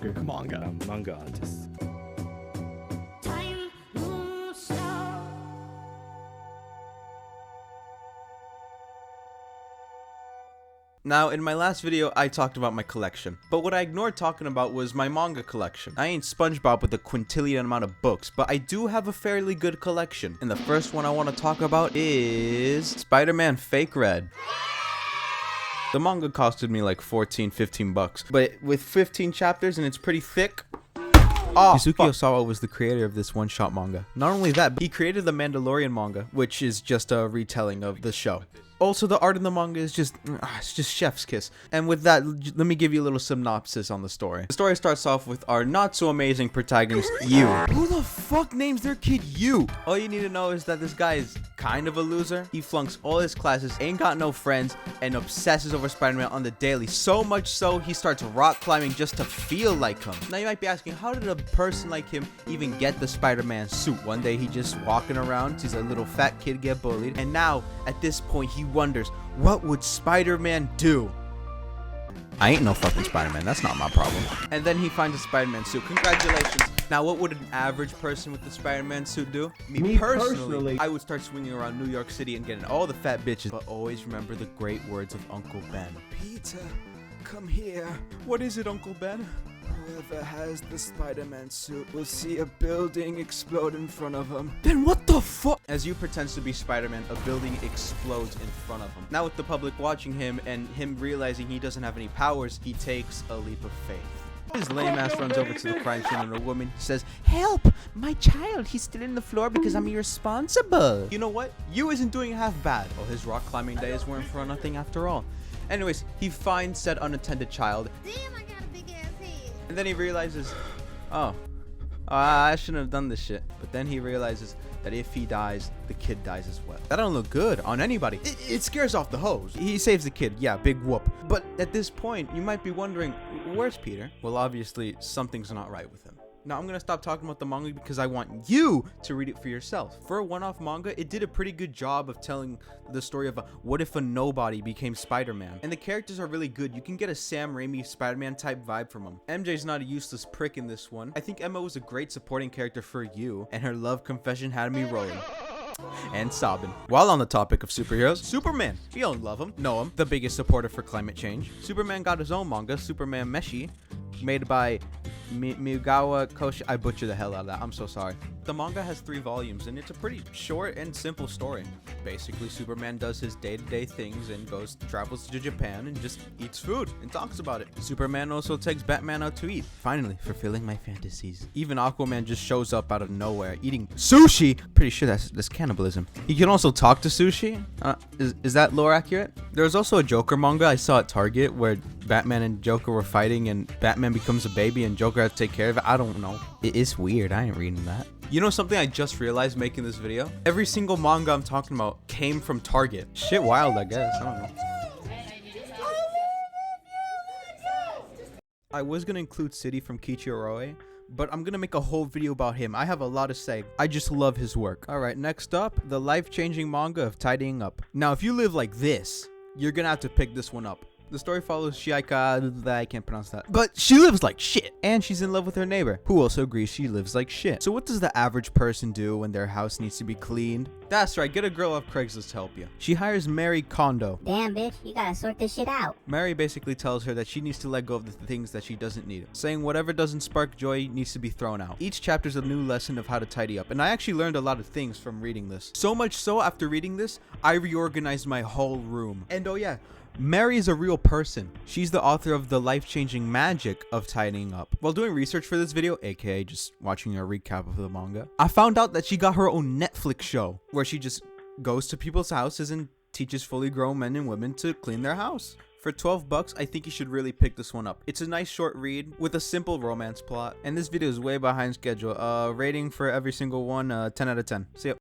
manga artist. Now, in my last video, I talked about my collection, but what I ignored talking about was my manga collection. I ain't SpongeBob with a quintillion amount of books, but I do have a fairly good collection. And the first one I want to talk about is Spider-Man Fake Red. The manga costed me like 14-15 bucks, but with 15 chapters and it's pretty thick. Yusuke Osawa was the creator of this one-shot manga. Not only that, but he created the Mandalorian manga, which is just a retelling of the show. Also, the art in the manga is it's just chef's kiss. And with that, let me give you a little synopsis on the story. The story starts off with our not-so-amazing protagonist, Yu. Who the fuck names their kid Yu? All you need to know is that this guy is kind of a loser. He flunks all his classes, ain't got no friends, and obsesses over Spider-Man on the daily. So much so, he starts rock climbing just to feel like him. Now, you might be asking, how did a person like him even get the Spider-Man suit? One day, he just walking around, sees a little fat kid get bullied, and now, at this point, he wonders, what would Spider-Man do? I ain't no fucking Spider-Man, that's not my problem. And then he finds a Spider-Man suit. Congratulations. Now, what would an average person with the Spider-Man suit do? Me personally, I would start swinging around New York City and getting all the fat bitches. But always remember the great words of Uncle Ben. Peter, come here. What is it, Uncle Ben? Whoever has the Spider-Man suit will see a building explode in front of him. Then what the fuck? As Yu pretends to be Spider-Man, a building explodes in front of him. Now with the public watching him and him realizing he doesn't have any powers, he takes a leap of faith. His lame ass runs over to the crime scene and a woman says, "Help! My child, he's still in the floor because I'm irresponsible." You know what? Yu isn't doing half bad. Oh, his rock climbing days weren't for nothing after all. Anyways, he finds said unattended child. Damn, I got a big ass head. And then he realizes, oh, I shouldn't have done this shit. But then he realizes that if he dies, the kid dies as well. That don't look good on anybody. It scares off the hoes. He saves the kid. Yeah, big whoop. But at this point, you might be wondering, where's Peter? Well, obviously, something's not right with him. Now, I'm going to stop talking about the manga because I want you to read it for yourself. For a one-off manga, it did a pretty good job of telling the story of what if a nobody became Spider-Man. And the characters are really good. You can get a Sam Raimi Spider-Man type vibe from him. MJ's not a useless prick in this one. I think Emma was a great supporting character for you, and her love confession had me rolling and sobbing. While on the topic of superheroes, Superman. We don't love him, know him, the biggest supporter for climate change. Superman got his own manga, Superman Meshi, made by Miyagawa Koshi. I butchered the hell out of that. I'm so sorry. The manga has 3 volumes and it's a pretty short and simple story. Basically, Superman does his day-to-day things and travels to Japan and just eats food and talks about it. Superman also takes Batman out to eat, finally fulfilling my fantasies. Even Aquaman just shows up out of nowhere eating sushi. Pretty sure that's cannibalism. He can also talk to sushi. Is that lore accurate? There's also a Joker manga I saw at Target where Batman and Joker were fighting and Batman becomes a baby and Joker has to take care of it. I don't know. It's weird. I ain't reading that. You know something I just realized making this video? Every single manga I'm talking about came from Target. Shit wild, I guess. I don't know. I was gonna include City from Kichiroe, but I'm gonna make a whole video about him. I have a lot to say. I just love his work. Alright, next up, the life-changing manga of tidying up. Now, if you live like this, you're gonna have to pick this one up. The story follows Shiaka, I can't pronounce that, but she lives like shit, and she's in love with her neighbor, who also agrees she lives like shit. So what does the average person do when their house needs to be cleaned? That's right, get a girl off Craigslist to help you. She hires Mary Kondo. Damn, bitch, you gotta sort this shit out. Mary basically tells her that she needs to let go of the things that she doesn't need, saying whatever doesn't spark joy needs to be thrown out. Each chapter is a new lesson of how to tidy up, and I actually learned a lot of things from reading this. So much so, after reading this, I reorganized my whole room. And oh yeah, Mary is a real person. She's the author of the life-changing magic of tidying up. While doing research for this video, aka just watching a recap of the manga, I found out that she got her own Netflix show where she just goes to people's houses and teaches fully grown men and women to clean their house. For 12 bucks, I think you should really pick this one up. It's a nice short read with a simple romance plot, and this video is way behind schedule. Rating for every single one, 10 out of 10. See ya.